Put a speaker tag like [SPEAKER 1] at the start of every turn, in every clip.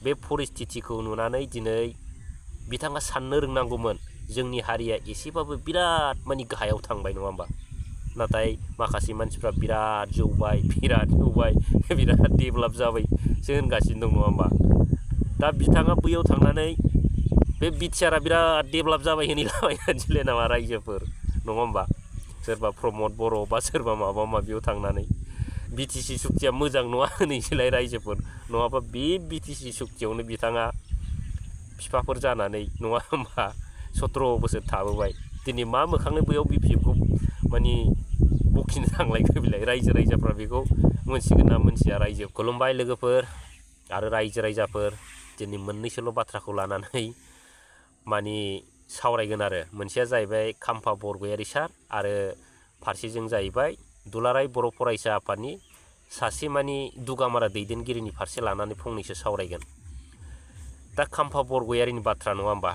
[SPEAKER 1] बे परिस्थितिखौ नुनानै दिनै बिथाङा साननो रोंनांगौमोन जोंनि हारिया एसेबाबो बिराद मानि गाहायाव थांबाय नङा होमबा नाथाय माखासे मानसिफ्रा बिराद जौबाय बिराद डेभेलप जाबाय सो होनगासिनो दं नङा होमबा दा बिथाङा बैयाव थांनानै बे बिटिआरआ बिराद डेभेलप जाबाय होनैलाबायनानैसैलाय नामा रायजोफोर नङा होमबा सोरबा प्रमद बर' बा सोरबा माबा माबियाव थांनानै बिटिसि सुक्तिया मोजां नङा होनैसैलाय रायजोफोर नङाबा बे बिटिसि सुक्तियावनो बिथाङा बिफाफोर जानानै नङा होमबा 17 बोसोर थाबोबाय दिनै मा मोखाङै बैयाव बिपिएफखौ मानि बखिनो थांलायखो बिलाय रायजो राजाफ्रा बेखौ मोनसिगोन ना मोनथिया रायजो खुलुमबाय लोगोफोर आरो रायजो राजाफोर दिनै मोननैसोल' बाथ्राखौ लानानै मानि सावरायगोन आरो मोनसेया जाहैबाय काम्पा बरगयारी सार आरो फारसेजों जाहैबाय दुलाराय बर' फरायसा आफादनि सासे मानि दुगामारा दैदेनगिरिनि फारसे लानानै फंनैसो सावरायगोन दा काम्पा बरगयारीनि बाथ्रा नङा होमबा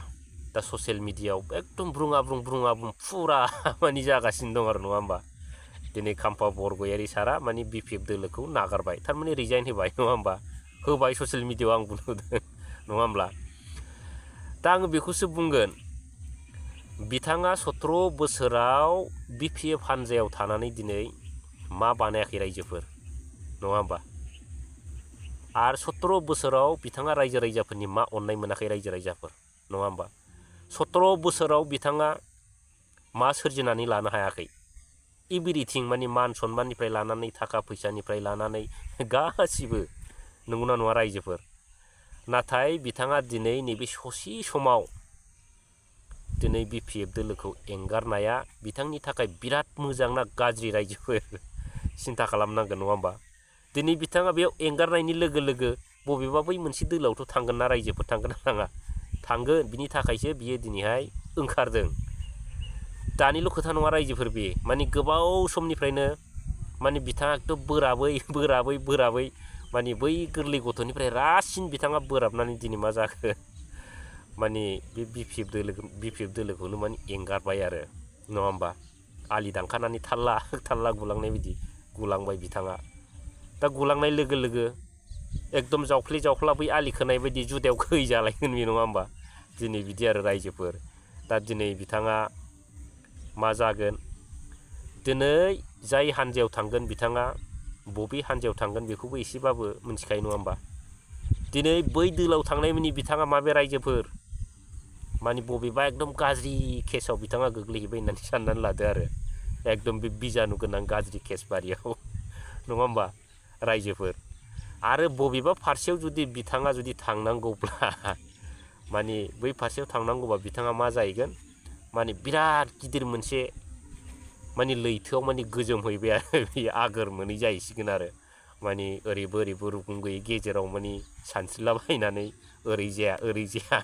[SPEAKER 1] दा ससियेल मिडियायाव एकदम ब्रुङा ब्रुं फुरा मानि जागासिनो दं आरो नङा होमबा दिनै काम्पा बरगयारी सारा मानि बिपिएफ दोलोखौ नागारबाय थारमाने रिजाइन होबाय नङा होमबा होबाय ससियेल मिडियायाव आंबो नुदों नङा होमब्ला दा आङो बेखौसो बुंगोन बिथाङा 17 बोसोराव बिपिएफ हानजायाव थानानै दिनै मा बानायाखै रायजोफोर नङा होमबा आरो 17 बोसोराव बिथाङा रायजो राजाफोरनि मा अननाय मोनाखै रायजो राजाफोर नङा होमबा 17 बोसोराव बिथाङा मा सोरजिनानै लानो हायाखै एभ्रिथिं मानि मान सन्माननिफ्राय लानानै थाखा फैसानिफ्राय लानानै गासिबो नंगौना नङा रायजोफोर नाथाय बिथाङा दिनै नैबे ससे समाव दिनै बिपिएफ दोलोखौ एंगारनाया बिथांनि थाखाय बिराद मोजां ना गाज्रि रायजोफोर सिन्था खालामनांगोन नङा होमबा दिनै बिथाङा बेयाव एंगारनायनि लोगो लोगो बबेबा बै मोनसे दोलोआवथ' थांगोन ना रायजोफोर थांगोन ना थाङा थांगोन बिनि थाखायसो बियो दिनैहाय ओंखारदों दानिल' खोथा नङा रायजोफोर बे मानि गोबाव समनिफ्रायनो मानि बिथाङा एकदम बोराबै मानि बै गोरलै गथ'निफ्राय रासिन बिथाङा बोराबनानै दिनै मा जाखो मानि बे बिपिएफ दोलोखौनो मानि एंगारबाय आरो नङा होमबा आलि दानखानानै थाल्ला गुलांनाय बायदि गुलांबाय बिथाङा दा गुलांनाय लोगो लोगो एकदम जावख्ला बै आलि खोनाय बायदि जुदायाव खै जालायगोन बे नङा होमबा दिनै बिदि आरो रायजोफोर दा दिनै बिथाङा मा जागोन दिनै जाय हानजायाव थांगोन बिथाङा बबे हानजायाव थांगोन बेखौबो एसेबाबो मिथिखायो नङा होमबा दिनै बै दोलाव थांनाय मानि बिथाङा माबे रायजोफोर मानि बबेबा एकदम गाज्रि केसाव बिथाङा गोग्लैहैबाय होननानै साननानै लादो आरो एकदम बे बिजानु गोनां गाज्रि केस बारियाव नङा होमबा रायजोफोर आरो बबेबा फारसेयाव जुदि बिथाङा जुदि थांनांगौब्ला मानि बै फारसेयाव थांनांगौबा बिथाङा मा जाहैगोन मानि बिराद गिदिर मोनसे मानि लैथोआव मानि गोजोमहैबाय आरो बे आगोर मोनै जाहैसिगोन आरो मानि ओरैबो रुगुं गैयै गेजेराव मानि सानस्रिलाबायनानै ओरै जाया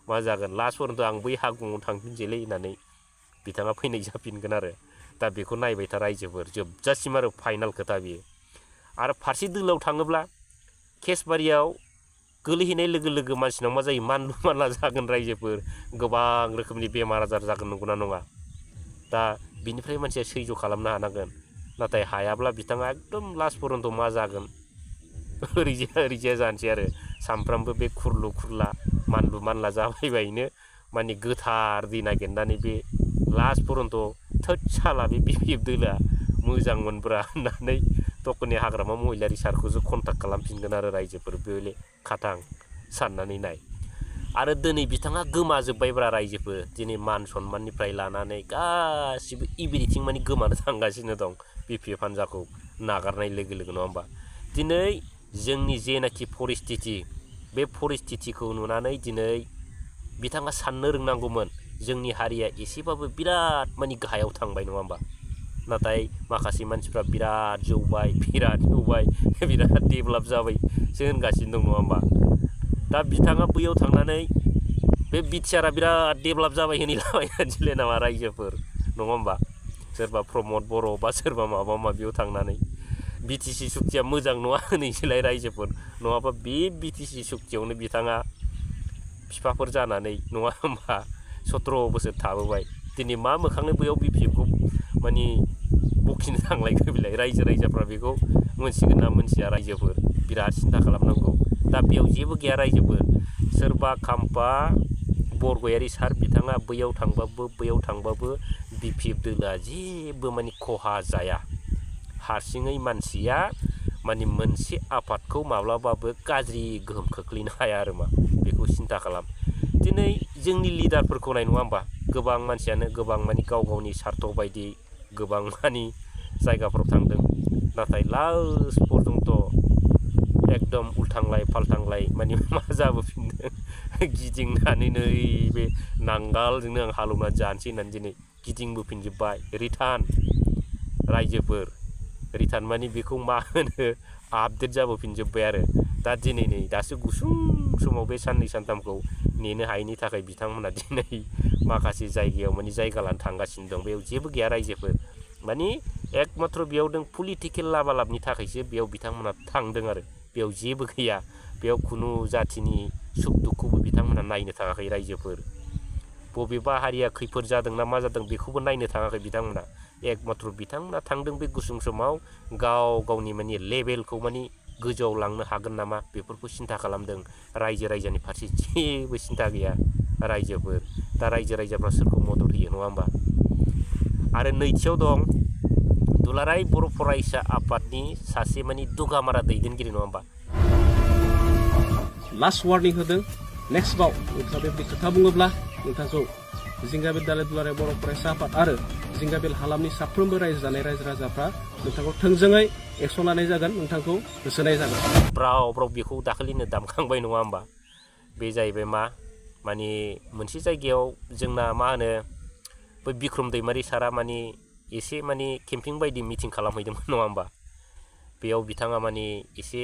[SPEAKER 1] मा जागोन लास्ट पर्यन्त आं बै हागुङाव थांफिनसैलै होननानै बिथाङा फैनाय जाफिनगोन आरो दा बेखौ नायबाय था रायजोफोर जोबजासिम आरो फाइनाल खोथा बियो आरो फारसे दोलोआव थाङोब्ला केसबारियाव गोलैहैनाय लोगो लोगो मानसिनाव मा जायो मानलु मानला जागोन रायजोफोर गोबां रोखोमनि बेमार आजार जागोन नंगौना नङा दा बिनिफ्राय मानसिया सैज' खालामनो हानांगोन नाथाय हायाब्ला बिथाङा एकदम लास्ट पर्यन्त मा जागोन ओरैजाया जानोसै आरो सामफ्रामबो बे खुरलु खुरला मानलु मानला जाबायबायनो मानि गोथार दै नागिरनानै बे लास्ट पर्यन्त थोद साला बे बिपिएफ दोलोआ मोजां मोनब्रा होननानै तखनि हाग्रामा महिलारि सारखौसो कन्टाक्ट खालामफिनगोन आरो रायजोफोर बेले खाथां साननानै नाय आरो दिनै बिथाङा गोमाजोब्बायब्रा रायजोफोर दिनै मान सन्माननिफ्राय लानानै गासिबो एभ्रिथिं मानि गोमानो थांगासिनो दं बिपिएफ हान्जाखौ नागारनाय लोगो लोगो नङा होमबा दिनै जोंनि जेनाखि परिस्थिति बे परिस्थितिखौ नुनानै दिनै बिथाङा साननो रोंनांगौमोन जोंनि हारिया एसेबाबो बिराद मानि गाहायाव थांबाय नङा होमबा नाथाय माखासे मानसिफ्रा बिराद जौबाय बिराद डेभेलप जाबाय सो होनगासिनो दं नङा होमबा दा बिथाङा बैयाव थांनानै बे बिटिआरआ बिराद डेभेलप जाबाय होनैलाबायनानैसैलाय नामा रायजोफोर नङा होमबा सोरबा प्रमद बर' बा सोरबा माबा माबियाव थांनानै बिटिसि सुक्तिया मोजां नङा होनैसैलाय रायजोफोर नङाबा बे बिटिसि सुक्तियावनो बिथाङा बिफाफोर जानानै नङा होमबा 17 बोसोर थाबोबाय दिनै मा मोखाङै बैयाव बिपिएफखौ मानि बखिनो थांलायखो बिलाय रायजो राजाफ्रा बेखौ मोनसिगोन ना मोनथिया रायजोफोर बिराद सिन्था खालामनांगौ दा बेयाव जेबो गैया रायजोफोर सोरबा खाम्फा बरगयारि सार बिथाङा बैयाव थांबाबो बिपिएफ दोलोआ जेबो माने खहा जाया हारसिङै मानसिया माने मोनसे आफादखौ माब्लाबाबो गाज्रि गोहोम खोख्लैनो हाया आरो मा बेखौ सिन्था खालाम दिनै जोंनि लिडारफोरखौ नाय नङा होमबा गोबां मानसियानो गोबां माने गाव गावनि सार्थ बायदि गोबां माने जायगाफ्राव थांदों नाथाय लास्ट पर्यन्त एकदम उल्थांलाय फाल्थांलाय माने मा जाबोफिनदों गिदिंनानै नैबे नांगालजोंनो आं हालौना जानोसै होननानै दिनै गिदिंबोफिनजोब्बाय रिटार्न रायजोफोर रिटार्न माने बेखौ मा होनो आपडेट जाबोफिनजोब्बाय आरो दा दिनै नै दासो गुसुं समाव बे साननै सानथामखौ नेनो हायैनि थाखाय बिथांमोना दिनै माखासे जायगायाव माने जायगा लानो थांगासिनो दं बेयाव जेबो गैया रायजोफोर माने एकमात्र बेयाव दों पलिटिकेल लाबालाबनि थाखायसो बेयाव बिथांमोना थांदों आरो बेयाव जेबो गैया बेयाव खुनु जाथिनि सुख दुखुबो बिथांमोना नायनो थाङाखै रायजोफोर बबेबा हारिया खैफोद जादों ना मा जादों बेखौबो नायनो थाङाखै बिथांमोना एकमात्र बिथांमोना थांदों बे गुसुं समाव गाव गावनि माने लेभेलखौ माने गोजौआव लांनो हागोन नामा बेफोरखौ सिन्था खालामदों रायजोनि फारसे जेबो सिन्था गैया रायजोफोर दा रायजोफ्रा सोरखौ मदद होयो नङा होमबा आरो नैथियाव दं दुलाराय बर' फरायसा आफादनि सासे माने दुगामारा दैदेनगिरि नङा होमबा
[SPEAKER 2] लास्ट वार्निं होदों नेक्स्ट बाव नोंथाङा बेबायदि खोथा बुङोब्ला नोंथांखौ जिंगाबिल दालाय दुलाराय बर' फरायसा आफाद आरो जिंगाबिल हालामनि साफ्रोमबो रायजो जानाय रायजो राजाफ्रा नोंथांखौ थोंजोङै एक्सन लानाय जागोन नोंथांखौ होसोनाय जागोन
[SPEAKER 1] ब्राव बेखौ दाखालिनो दामखांबाय नङा होमबा बे जाहैबाय मा माने मोनसे जायगायाव जोंना मा होनो बै बिक्रम दैमारि सारा माने एसे माने केम्पिं बायदि मिटिं खालामहैदोंमोन नङा होमबा बेयाव बिथाङा माने एसे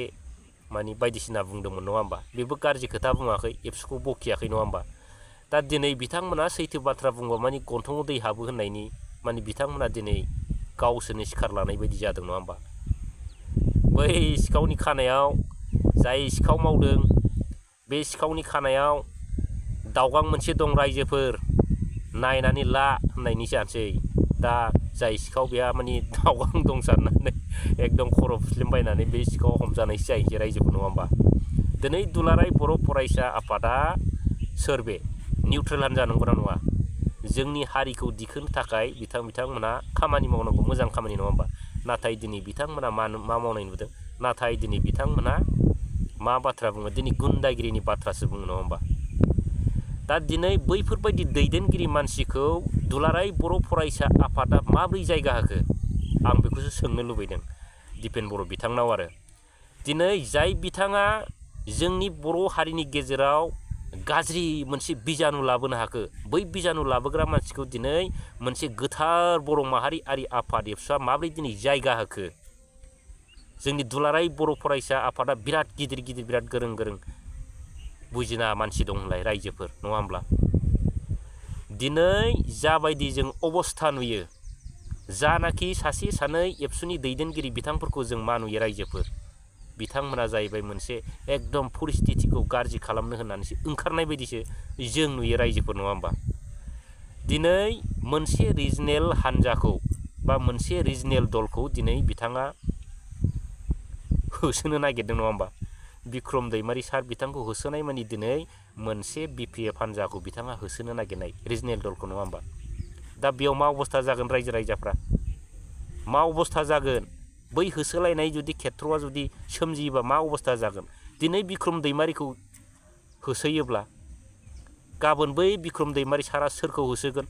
[SPEAKER 1] माने बायदिसिना बुंदोंमोन नङा होमबा बेबो गाज्रि खोथा बुङाखै एबसुखौ बखियाखै नङा होमबा दा दिनै बिथांमोना सैथो बाथ्रा बुंबा माने गन्थङाव दै हाबो होननायनि माने बिथांमोना दिनै गावसोरनो सिखार लानाय बायदि जादों नङा होमबा बै सिखावनि खानायाव जाय सिखाव मावदों बे सिखावनि खानायाव दावगां मोनसे दं रायजोफोर नायनानै ला होननायनि जानोसै दा जाय सिखाव बेहा माने दावगां दं साननानै एकदम खर' फुस्लिमबायनानै बे सिखाव हमजानायसो जाहैसै रायजोफोर नङा होमबा दिनै दुलाराय बर' फरायसा आफादा सोर बे निउट्रेल हान्जा नंगौना नङा जोंनि हारिखौ दिखोनो थाखाय बिथांमोना खामानि मावनांगौ मोजां खामानि नङा होमबा नाथाय दिनै बिथांमोना मा मावनाय नुदों नाथाय दिनै बिथांमोना मा बाथ्रा बुङो दिनै गुन्दागिरिनि बाथ्रासो बुङो नङा होमबा दा दिनै बैफोरबायदि दैदेनगिरि मानसिखौ दुलाराय बर' फरायसा आफादा माब्रै जायगा होखो आं बेखौसो सोंनो लुबैदों दिपेन बर' बिथांनाव आरो दिनै जाय बिथाङा जोंनि बर' हारिनि गेजेराव गाज्रि मोनसे बिजानु लाबोनो हाखो बै बिजानु लाबोग्रा मानसिखौ दिनै मोनसे गोथार बर' माहारियारि आफाद एबसुआ माब्रै दिनै जायगा होखो जोंनि दुलाराय बर' फरायसा आफादा बिराद गिदिर बिराद गोरों बुजिना मानसि दं होनलाय रायजोफोर नङा होमब्ला दिनै जाबायदि जों अबस्था नुयो जानाखि सासे सानै एबसुनि दैदेनगिरि बिथांफोरखौ जों मा नुयो रायजोफोर बिथांमोना जाहैबाय मोनसे एकदम परिस्थितिखौ गाज्रि खालामनो होननानैसो ओंखारनाय बायदिसो जों नुयो रायजोफोर नङा होमबा दिनै मोनसे रिजनेल हान्जाखौ बा मोनसे रिजनेल दलखौ दिनै बिथाङा होसोनो नागिरदों नङा होमबा बिक्रम दैमारि सार बिथांखौ होसोनाय मानि दिनै मोनसे बिपिएफ हान्जाखौ बिथाङा होसोनो नागिरनाय रिजनेल दलखौ नङा होमबा दा बेयाव मा अबस्था जागोन रायजोफ्रा मा अबस्था जागोन बै होसोलायनाय जुदि खेत्र'आ जुदि सोमजियोबा मा अबस्था जागोन दिनै बिक्रम दैमारिखौ होसोयोब्ला गाबोन बै बिक्रम दैमारि सारा सोरखौ होसोगोन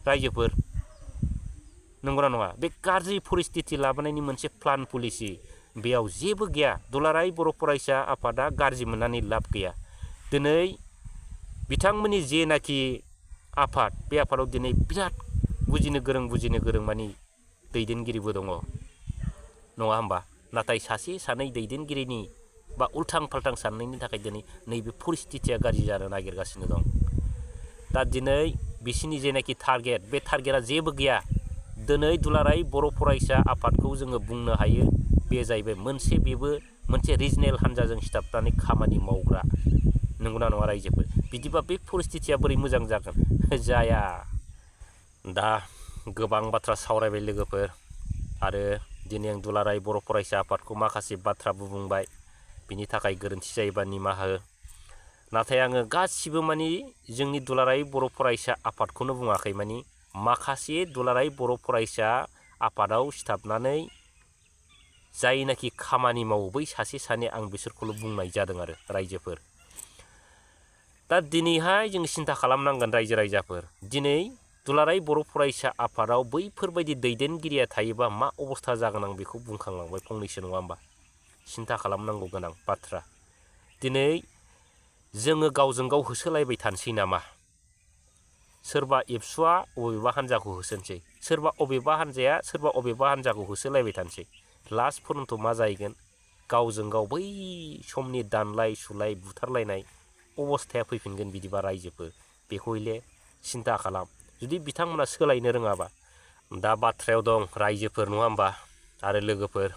[SPEAKER 1] रायजोफोर नंगौना नङा बे गाज्रि परिस्थिति लाबोनायनि मोनसे प्लान पलिसि बेयाव जेबो गैया दुलाराय बर' फरायसा आफादा गाज्रि मोननानै लाब गैया दिनै बिथांमोननि जेनाखि आफाद बे आफादाव दिनै बिराद बुजिनो गोरों मानि दैदेनगिरिबो दङ नङा होमबा नाथाय सासे सानै दैदेनगिरिनि बा उल्थां फाल्थां साननायनि थाखाय दिनै नैबे परिस्थितिया गाज्रि जानो नागिरगासिनो दं दा दिनै बिसिनि जेनाखि टारगेट बे टारगेटआ जेबो गैया दिनै दुलाराय बर' फरायसा आफादखौ जोङो बुंनो हायो बे जाहैबाय बेबो मोनसे रिजनेल हान्जाजों सिथाबनानै खामानि मावग्रा नंगौना नङा रायजोफोर बिदिबा बे परिस्थितिया बोरै मोजां जागोन जाया दा गोबां बाथ्रा सावरायबाय लोगोफोर आरो दिनै आं दुलाराय बर' फरायसा आफादखौ माखासे बाथ्राबो बुंबाय बिनि थाखाय गोरोन्थि जायोबा निमाहा हो। नाथाय आङो गासिबो मानि जोंनि दुलाराय बर' फरायसा आफादखौनो बुङाखै, मानि माखासे दुलाराय बर' फरायसा आफादाव सिथाबनानै जायनाखि खामानि मावो बै सासे सानै आं बिसोरखौल' बुंनाय जादों आरो रायजोफोर। दा दिनैहाय जों सिन्था खालामनांगोन रायजो राजाफोर, दिनै दुलाराय बर' फरायसा आफादाव बैफोरबायदि दैदेनगिरिया थायोबा मा अबस्था जागोन आं बेखौ बुंखांलांबाय फंनैसो, नङा होमबा? सिन्था खालामनांगौ गोनां बाथ्रा। दिनै जोङो गावजों गाव होसोलायबाय थानोसै नामा? सोरबा एबसुआ अबेबा हान्जाखौ होसोनोसै, सोरबा अबेबा हान्जाया सोरबा अबेबा हान्जाखौ होसोलायबाय थानोसै। लास्ट पर्यन्त मा जाहैगोन? गावजों गाव बै समनि दानलाय सुलाय बुथारलायनाय अबस्थाया फैफिनगोन बिदिबा रायजोफोर। बेखौ हले सिन्था खालाम, जुदि बिथांमोना सोलायनो रोङाबा। दा बाथ्रायाव दं रायजोफोर, नङा होमबा? आरो लोगोफोर,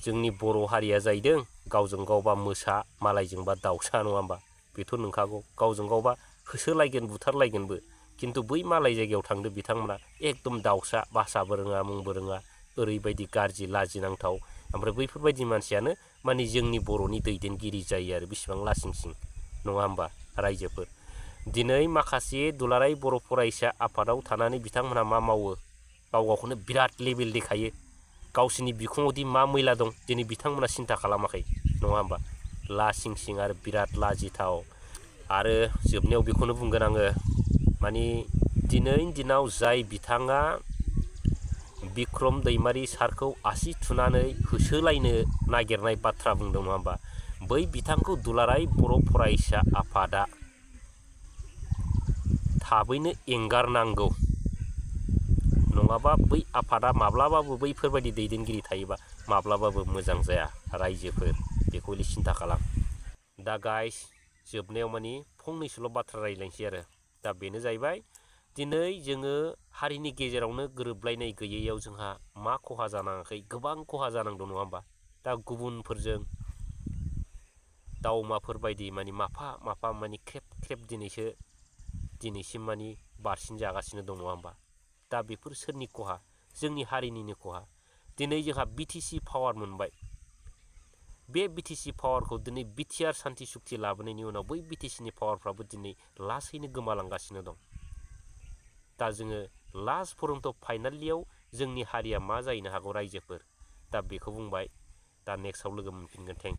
[SPEAKER 1] जोंनि बर' हारिया जाहैदों गावजों गावबा मोसा, मालायजोंबा दाउसा, नङा होमबा? बेथ' नंखागौ। गावजों गावबा होसोलायगोन बुथारलायगोनबो, खिन्थु बै मालाय जायगायाव थांदो बिथांमोना एकदम दाउसा, भाषाबो रोङा मुंबो रोङा, ओरैबायदि गाज्रि लाजिनांथाव। ओमफ्राय बैफोरबायदि मानसियानो माने जोंनि बर'नि दैदेनगिरि जायो आरो बेसेबां लासिंसिं, नङा होमबा रायजोफोर? दिनै माखासे दुलाराय बर' फरायसा आफादाव थानानै बिथांमोनहा मा मावो? गाव गावखौनो बिराद लेबेल देखायो। गावसिनि बिखुङावदि मा मैला दं दिनै बिथांमोना सिन्था खालामाखै, नङा होमबा? लासिंसिं आरो बिराद लाजिथाव। आरो जोबनायाव बेखौनो बुंगोन आङो, मानि दिनैनि दिनाव जाय बिथाङा बिक्रम दैमारि सारखौ आसि थुनानै होसोलायनो नागिरनाय बाथ्रा बुंदों, नङा होमबा? बै बिथांखौ दुलाराय बर' फरायसा आफादा थाबैनो एंगारनांगौ, नङाबा बै आफादा माब्लाबाबो बैफोरबायदि दैदेनगिरि थायोबा माब्लाबाबो मोजां जाया रायजोफोर। बेखौ सिन्था खालाम। दा गाइस, जोबनायाव मानि फंनैसोल' बाथ्रा रायज्लायनोसै आरो। दा बेनो जाहैबाय, दिनै जोङो हारिनि गेजेरावनो गोरोबलायनाय गैयैयाव जोंहा मा खहा जानाङाखै? गोबां खहा जानांदों, नङा होमबा? दा गुबुनफोरजों दाउ अमाफोर बायदि मानि माफा माफा मानि ख्रेब ख्रेब दिनैसिम मानि बारसिन जागासिनो दं, नङा होमबा? दा बेफोर सोरनि खहा? जोंनि हारिनिनो खहा। दिनै जोंहा बिटिसि पावार मोनबाय। बे बिटिसि पावारखौ दिनै बिटिआर सान्थि सुक्ति लाबोनायनि उनाव बै बिटिसिनि पावारफ्राबो दिनै लासैनो गोमालांगासिनो दं। दा जोङो लास्ट पर्यन्त फाइनालियाव जोंनि हारिया मा जाहैनो हागौ रायजोफोर? दा बेखौ बुंबाय। दा नेक्स्टआव लोगो मोनफिनगोन। Thank you.